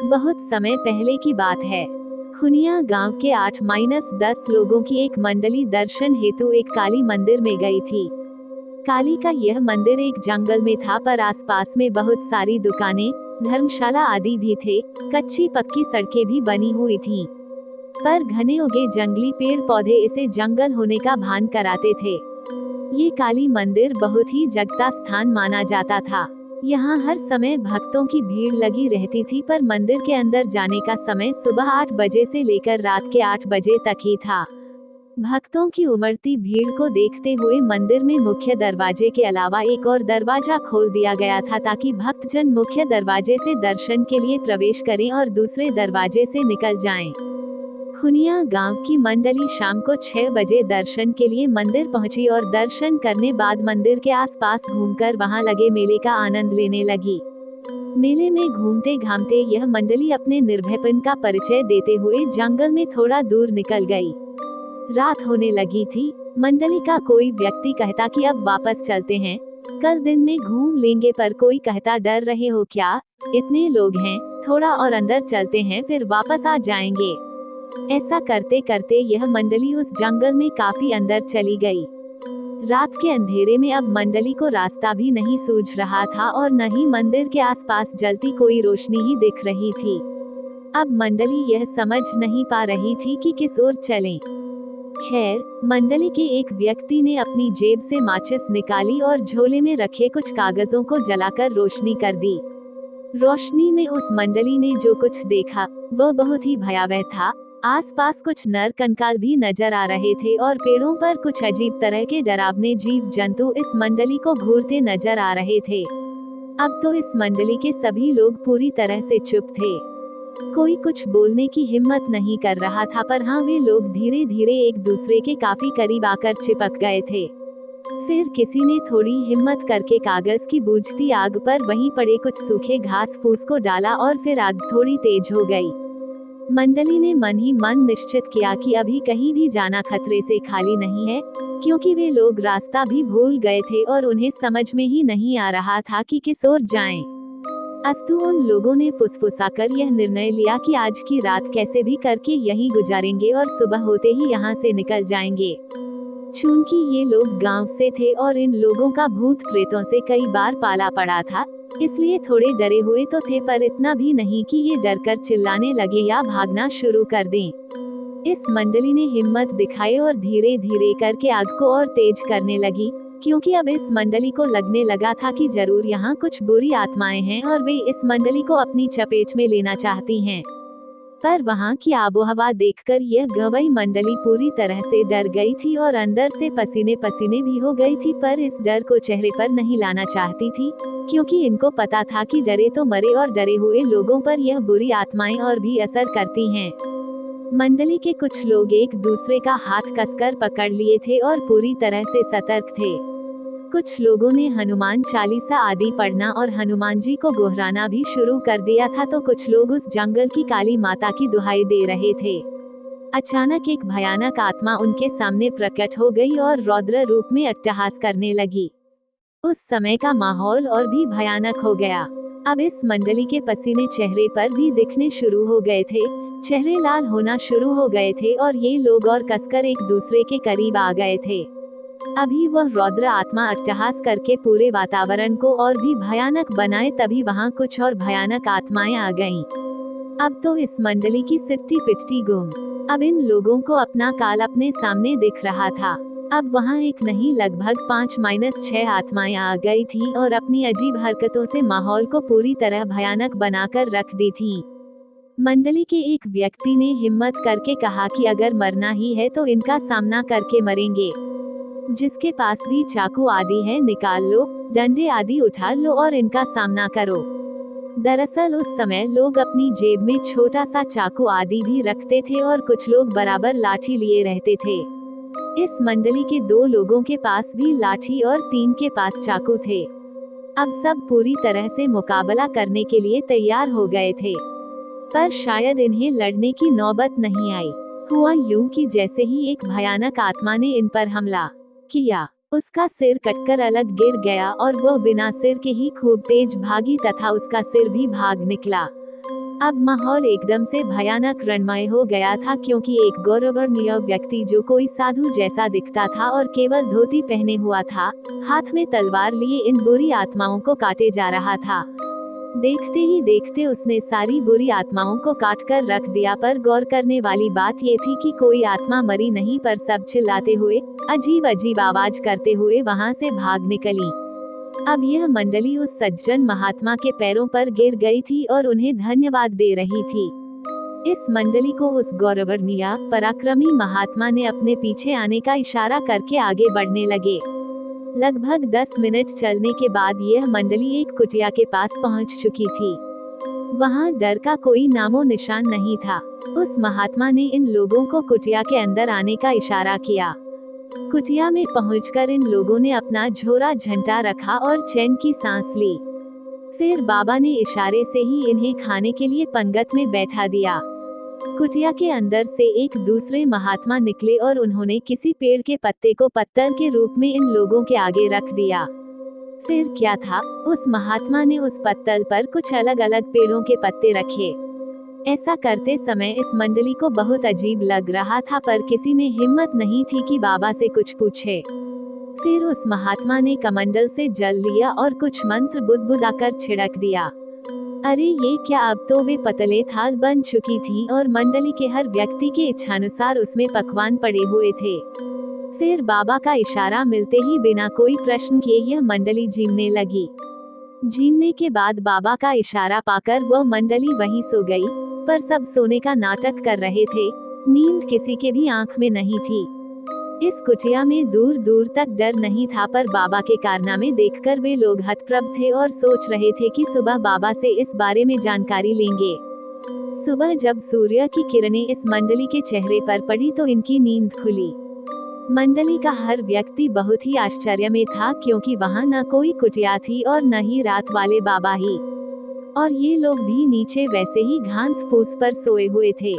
बहुत समय पहले की बात है। खुनिया गांव के 8-10 लोगों की एक मंडली दर्शन हेतु एक काली मंदिर में गई थी। काली का यह मंदिर एक जंगल में था, पर आसपास में बहुत सारी दुकानें, धर्मशाला आदि भी थे। कच्ची पक्की सड़कें भी बनी हुई थीं, पर घने उगे जंगली पेड़ पौधे इसे जंगल होने का भान कराते थे। ये काली मंदिर बहुत ही जगता स्थान माना जाता था। यहाँ हर समय भक्तों की भीड़ लगी रहती थी, पर मंदिर के अंदर जाने का समय सुबह 8 बजे से लेकर रात के 8 बजे तक ही था। भक्तों की उमड़ती भीड़ को देखते हुए मंदिर में मुख्य दरवाजे के अलावा एक और दरवाजा खोल दिया गया था, ताकि भक्तजन मुख्य दरवाजे से दर्शन के लिए प्रवेश करें और दूसरे दरवाजे से निकल जाएं। खुनिया गांव की मंडली शाम को 6 बजे दर्शन के लिए मंदिर पहुंची और दर्शन करने बाद मंदिर के आसपास घूमकर वहां लगे मेले का आनंद लेने लगी। मेले में घूमते घामते यह मंडली अपने निर्भयपन का परिचय देते हुए जंगल में थोड़ा दूर निकल गई। रात होने लगी थी। मंडली का कोई व्यक्ति कहता कि अब वापस चलते हैं, कल दिन में घूम लेंगे, पर कोई कहता डर रहे हो क्या, इतने लोग हैं, थोड़ा और अंदर चलते हैं फिर वापस आ जाएंगे। ऐसा करते करते यह मंडली उस जंगल में काफी अंदर चली गई। रात के अंधेरे में अब मंडली को रास्ता भी नहीं सूझ रहा था और न ही मंदिर के आसपास जलती कोई रोशनी ही दिख रही थी। अब मंडली यह समझ नहीं पा रही थी कि किस ओर चलें। खैर, मंडली के एक व्यक्ति ने अपनी जेब से माचिस निकाली और झोले में रखे कुछ कागजों को जलाकर रोशनी कर दी। रोशनी में उस मंडली ने जो कुछ देखा वह बहुत ही भयावह था। आसपास कुछ नर कंकाल भी नजर आ रहे थे और पेड़ों पर कुछ अजीब तरह के डरावने जीव जंतु इस मंडली को घूरते नजर आ रहे थे। अब तो इस मंडली के सभी लोग पूरी तरह से चुप थे। कोई कुछ बोलने की हिम्मत नहीं कर रहा था, पर हाँ, वे लोग धीरे धीरे एक दूसरे के काफी करीब आकर चिपक गए थे। फिर किसी ने थोड़ी हिम्मत करके कागज की बुझती आग पर वहीं पड़े कुछ सूखे घास फूस को डाला और फिर आग थोड़ी तेज हो गई। मंडली ने मन ही मन निश्चित किया कि अभी कहीं भी जाना खतरे से खाली नहीं है, क्योंकि वे लोग रास्ता भी भूल गए थे और उन्हें समझ में ही नहीं आ रहा था कि किस ओर जाएं। अस्तु उन लोगों ने फुसफुसाकर यह निर्णय लिया कि आज की रात कैसे भी करके यहीं गुजारेंगे और सुबह होते ही यहाँ से निकल जाएंगे। चूंकि ये लोग गांव से थे और इन लोगों का भूत प्रेतों से कई बार पाला पड़ा था, इसलिए थोड़े डरे हुए तो थे, पर इतना भी नहीं कि ये डरकर चिल्लाने लगे या भागना शुरू कर दें। इस मंडली ने हिम्मत दिखाई और धीरे धीरे करके आग को और तेज करने लगी, क्योंकि अब इस मंडली को लगने लगा था कि जरूर यहाँ कुछ बुरी आत्माएं हैं और वे इस मंडली को अपनी चपेट में लेना चाहती हैं। पर वहाँ की आबोहवा देखकर यह गवई मंडली पूरी तरह से डर गई थी और अंदर से पसीने पसीने भी हो गई थी, पर इस डर को चेहरे पर नहीं लाना चाहती थी, क्योंकि इनको पता था कि डरे तो मरे और डरे हुए लोगों पर यह बुरी आत्माएं और भी असर करती हैं। मंडली के कुछ लोग एक दूसरे का हाथ कसकर पकड़ लिए थे और पूरी तरह से सतर्क थे। कुछ लोगों ने हनुमान चालीसा आदि पढ़ना और हनुमान जी को गोहराना भी शुरू कर दिया था, तो कुछ लोग उस जंगल की काली माता की दुहाई दे रहे थे। अचानक एक भयानक आत्मा उनके सामने प्रकट हो गई और रौद्र रूप में अट्टहास करने लगी। उस समय का माहौल और भी भयानक हो गया। अब इस मंडली के पसीने चेहरे पर भी दिखने शुरू हो गए थे, चेहरे लाल होना शुरू हो गए थे और ये लोग और कसकर एक दूसरे के करीब आ गए थे। अभी वह रौद्र आत्मा अट्टहास करके पूरे वातावरण को और भी भयानक बनाए, तभी वहाँ कुछ और भयानक आत्माएं आ गईं। अब तो इस मंडली की सिट्टी पिट्टी गुम। अब इन लोगों को अपना काल अपने सामने दिख रहा था। अब वहाँ एक नहीं लगभग 5-6 आत्माएं आ गई थीं और अपनी अजीब हरकतों से माहौल को पूरी तरह भयानक बनाकर रख दी थीं। मंडली के एक व्यक्ति ने हिम्मत करके कहा कि अगर मरना ही है तो इनका सामना करके मरेंगे। जिसके पास भी चाकू आदि है निकाल लो, डंडे आदि उठा लो और इनका सामना करो। दरअसल उस समय लोग अपनी जेब में छोटा सा चाकू आदि भी रखते थे और कुछ लोग बराबर लाठी लिए रहते थे। इस मंडली के 2 लोगों के पास भी लाठी और 3 के पास चाकू थे। अब सब पूरी तरह से मुकाबला करने के लिए तैयार हो गए थे, पर शायद इन्हें लड़ने की नौबत नहीं आई। हुआ यूं कि जैसे ही एक भयानक आत्मा ने इन पर हमला किया, उसका सिर कटकर अलग गिर गया और वह बिना सिर के ही खूब तेज भागी तथा उसका सिर भी भाग निकला। अब माहौल एकदम से भयानक रणमय हो गया था, क्योंकि एक गौरवर्णीय व्यक्ति जो कोई साधु जैसा दिखता था और केवल धोती पहने हुआ था, हाथ में तलवार लिए इन बुरी आत्माओं को काटे जा रहा था। देखते ही देखते उसने सारी बुरी आत्माओं को काट कर रख दिया। पर गौर करने वाली बात ये थी कि कोई आत्मा मरी नहीं, पर सब चिल्लाते हुए, अजीब अजीब आवाज करते हुए वहां से भाग निकली। अब यह मंडली उस सज्जन महात्मा के पैरों पर गिर गई थी और उन्हें धन्यवाद दे रही थी। इस मंडली को उस गौरवर्णीय पराक्रमी महात्मा ने अपने पीछे आने का इशारा करके आगे बढ़ने लगे। लगभग 10 मिनट चलने के बाद यह मंडली एक कुटिया के पास पहुंच चुकी थी। वहां डर का कोई नामो निशान नहीं था। उस महात्मा ने इन लोगों को कुटिया के अंदर आने का इशारा किया। कुटिया में पहुंचकर इन लोगों ने अपना झोरा झंटा रखा और चैन की सांस ली। फिर बाबा ने इशारे से ही इन्हें खाने के लिए पंगत में बैठा दिया। कुटिया के अंदर से एक दूसरे महात्मा निकले और उन्होंने किसी पेड़ के पत्ते को पत्तल के रूप में इन लोगों के आगे रख दिया। फिर क्या था, उस महात्मा ने उस पत्तल पर कुछ अलग अलग पेड़ों के पत्ते रखे। ऐसा करते समय इस मंडली को बहुत अजीब लग रहा था, पर किसी में हिम्मत नहीं थी कि बाबा से कुछ पूछे। फिर उस महात्मा ने कमंडल से जल लिया और कुछ मंत्र बुदबुदाकर छिड़क दिया। अरे ये क्या, अब तो वे पतले थाल बन चुकी थी और मंडली के हर व्यक्ति के इच्छानुसार उसमें पकवान पड़े हुए थे। फिर बाबा का इशारा मिलते ही बिना कोई प्रश्न किए यह मंडली झीमने लगी। झीमने के बाद बाबा का इशारा पाकर वह मंडली वहीं सो गई, पर सब सोने का नाटक कर रहे थे। नींद किसी के भी आंख में नहीं थी। इस कुटिया में दूर दूर तक डर नहीं था, पर बाबा के कारनामे देखकर वे लोग हतप्रभ थे और सोच रहे थे कि सुबह बाबा से इस बारे में जानकारी लेंगे। सुबह जब सूर्य की किरणें इस मंडली के चेहरे पर पड़ी तो इनकी नींद खुली। मंडली का हर व्यक्ति बहुत ही आश्चर्य में था, क्योंकि वहां न कोई कुटिया थी और न ही रात वाले बाबा ही, और ये लोग भी नीचे वैसे ही घास फूस पर सोए हुए थे।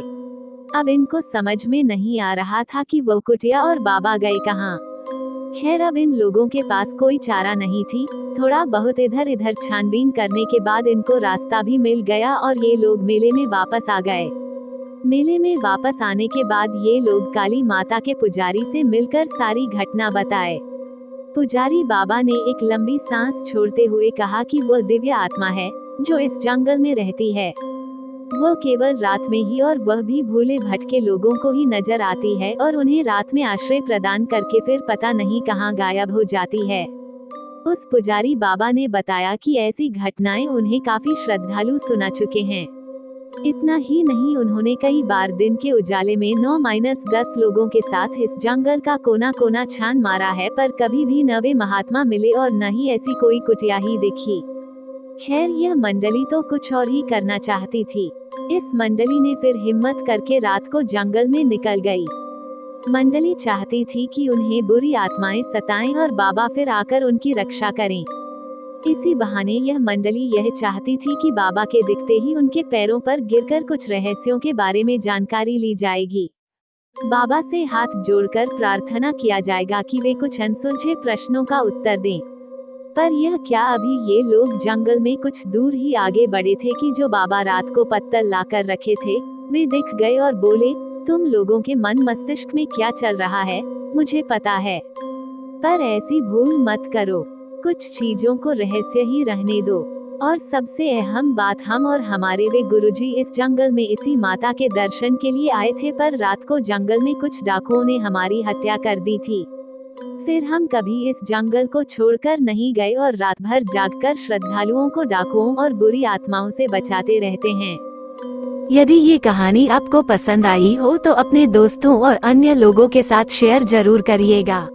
अब इनको समझ में नहीं आ रहा था कि वो कुटिया और बाबा गए कहाँ। खैर, अब इन लोगों के पास कोई चारा नहीं थी। थोड़ा बहुत इधर इधर छानबीन करने के बाद इनको रास्ता भी मिल गया और ये लोग मेले में वापस आ गए। मेले में वापस आने के बाद ये लोग काली माता के पुजारी से मिलकर सारी घटना बताए। पुजारी बाबा ने एक लंबी सांस छोड़ते हुए कहा कि वो दिव्य आत्मा है जो इस जंगल में रहती है। वो केवल रात में ही, और वह भी भूले भटके लोगों को ही नजर आती है और उन्हें रात में आश्रय प्रदान करके फिर पता नहीं कहाँ गायब हो जाती है। उस पुजारी बाबा ने बताया कि ऐसी घटनाएं उन्हें काफी श्रद्धालु सुना चुके हैं। इतना ही नहीं, उन्होंने कई बार दिन के उजाले में 9-10 लोगों के साथ इस जंगल का कोना कोना छान मारा है, पर कभी भी न वे महात्मा मिले और न ही ऐसी कोई कुटिया ही दिखी। खैर, यह मंडली तो कुछ और ही करना चाहती थी। इस मंडली ने फिर हिम्मत करके रात को जंगल में निकल गई। मंडली चाहती थी कि उन्हें बुरी आत्माएं सताएं और बाबा फिर आकर उनकी रक्षा करें। इसी बहाने यह मंडली यह चाहती थी कि बाबा के दिखते ही उनके पैरों पर गिरकर कुछ रहस्यों के बारे में जानकारी ली जाएगी। बाबा से हाथ जोड़कर प्रार्थना किया जाएगा कि वे कुछ अनसुलझे प्रश्नों का उत्तर दें। पर यह क्या, अभी ये लोग जंगल में कुछ दूर ही आगे बढ़े थे कि जो बाबा रात को पत्तल लाकर रखे थे वे दिख गए और बोले, तुम लोगों के मन मस्तिष्क में क्या चल रहा है मुझे पता है, पर ऐसी भूल मत करो। कुछ चीजों को रहस्य ही रहने दो। और सबसे अहम बात, हम और हमारे वे गुरुजी इस जंगल में इसी माता के दर्शन के लिए आए थे, पर रात को जंगल में कुछ डाकुओं ने हमारी हत्या कर दी थी। फिर हम कभी इस जंगल को छोड़कर नहीं गए और रात भर जागकर श्रद्धालुओं को डाकुओं और बुरी आत्माओं से बचाते रहते हैं। यदि ये कहानी आपको पसंद आई हो तो अपने दोस्तों और अन्य लोगों के साथ शेयर जरूर करिएगा।